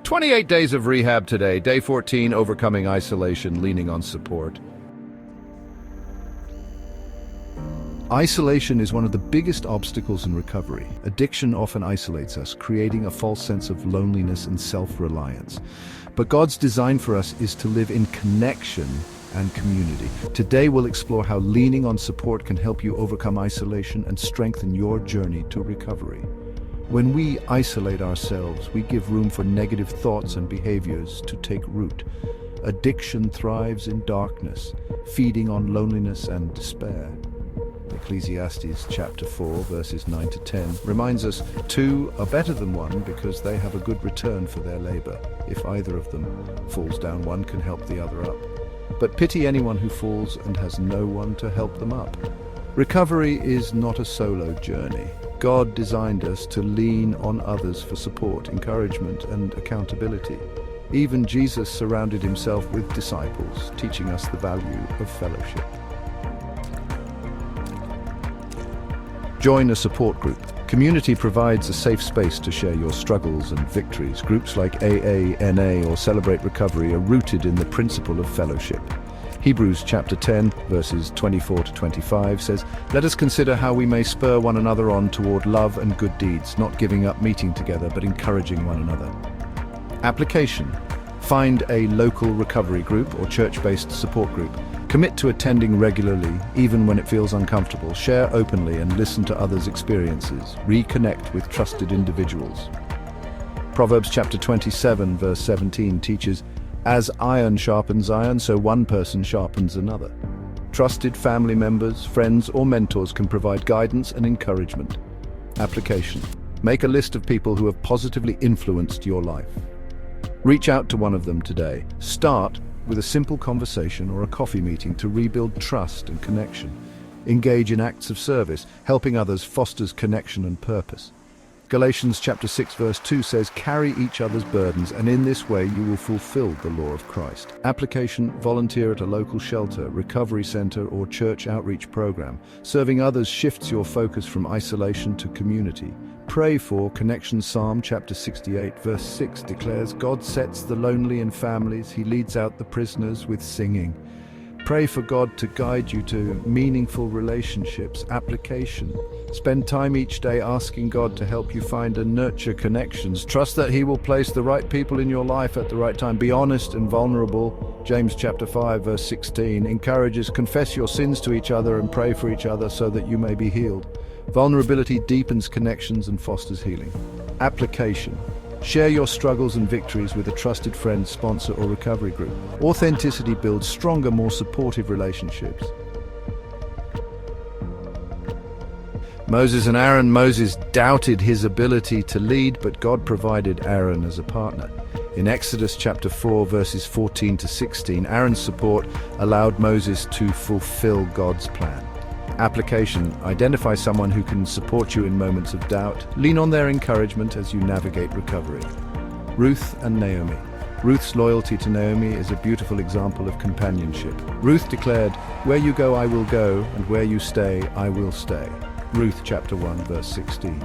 28 days of rehab today, day 14, overcoming isolation, leaning on support. Isolation is one of the biggest obstacles in recovery. Addiction often isolates us, creating a false sense of loneliness and self-reliance. But God's design for us is to live in connection and community. Today we'll explore how leaning on support can help you overcome isolation and strengthen your journey to recovery. When we isolate ourselves, we give room for negative thoughts and behaviors to take root. Addiction thrives in darkness, feeding on loneliness and despair. Ecclesiastes chapter 4, verses 9 to 10 reminds us, two are better than one because they have a good return for their labor. If either of them falls down, one can help the other up. But pity anyone who falls and has no one to help them up. Recovery is not a solo journey. God designed us to lean on others for support, encouragement, and accountability. Even Jesus surrounded himself with disciples, teaching us the value of fellowship. Join a support group. Community provides a safe space to share your struggles and victories. Groups like AA, NA, or Celebrate Recovery are rooted in the principle of fellowship. Hebrews chapter 10, verses 24 to 25 says, "Let us consider how we may spur one another on toward love and good deeds, not giving up meeting together, but encouraging one another." Application. Find a local recovery group or church-based support group. Commit to attending regularly, even when it feels uncomfortable. Share openly and listen to others' experiences. Reconnect with trusted individuals. Proverbs chapter 27, verse 17 teaches, "As iron sharpens iron, so one person sharpens another." Trusted family members, friends, or mentors can provide guidance and encouragement. Application. Make a list of people who have positively influenced your life. Reach out to one of them today. Start with a simple conversation or a coffee meeting to rebuild trust and connection. Engage in acts of service. Helping others fosters connection and purpose. Galatians chapter 6 verse 2 says, "Carry each other's burdens, and in this way you will fulfill the law of Christ." Application. Volunteer at a local shelter, recovery center, or church outreach program. Serving others shifts your focus from isolation to community. Pray for connection. Psalm chapter 68 verse 6 declares, "God sets the lonely in families, he leads out the prisoners with singing." Pray for God to guide you to meaningful relationships. Application. Spend time each day asking God to help you find and nurture connections. Trust that he will place the right people in your life at the right time. Be honest and vulnerable. James chapter 5 verse 16 encourages, "Confess your sins to each other and pray for each other so that you may be healed." Vulnerability deepens connections and fosters healing. Application. Share your struggles and victories with a trusted friend, sponsor, or recovery group. Authenticity builds stronger, more supportive relationships. Moses and Aaron. Moses doubted his ability to lead, but God provided Aaron as a partner. In Exodus chapter 4, verses 14 to 16, Aaron's support allowed Moses to fulfill God's plan. Application. Identify someone who can support you in moments of doubt. Lean on their encouragement as you navigate recovery. Ruth and Naomi. Ruth's loyalty to Naomi is a beautiful example of companionship. Ruth declared, "Where you go, I will go, and where you stay, I will stay." Ruth chapter 1, verse 16.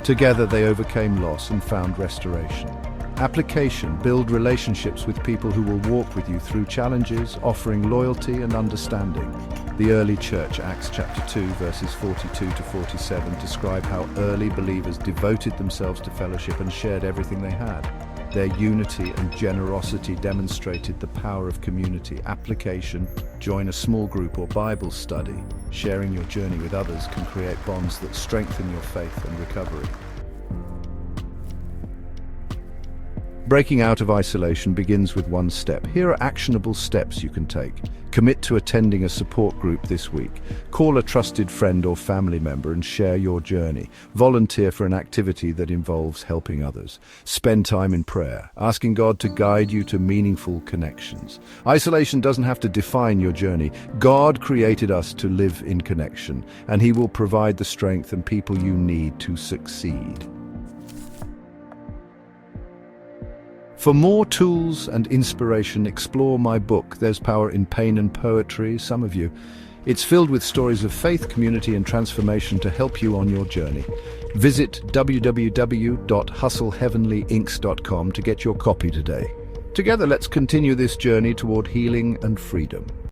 Together they overcame loss and found restoration. Application. Build relationships with people who will walk with you through challenges, offering loyalty and understanding. The early church, Acts chapter 2, verses 42 to 47, describe how early believers devoted themselves to fellowship and shared everything they had. Their unity and generosity demonstrated the power of community. Application. Join a small group or Bible study. Sharing your journey with others can create bonds that strengthen your faith and recovery. Breaking out of isolation begins with one step. Here are actionable steps you can take. Commit to attending a support group this week. Call a trusted friend or family member and share your journey. Volunteer for an activity that involves helping others. Spend time in prayer, asking God to guide you to meaningful connections. Isolation doesn't have to define your journey. God created us to live in connection, and he will provide the strength and people you need to succeed. For more tools and inspiration, explore my book, There's Power in Pain and Poetry. Some of you, It's filled with stories of faith, community, and transformation to help you on your journey. Visit www.hustleheavenlyinks.com to get your copy today. Together, let's continue this journey toward healing and freedom.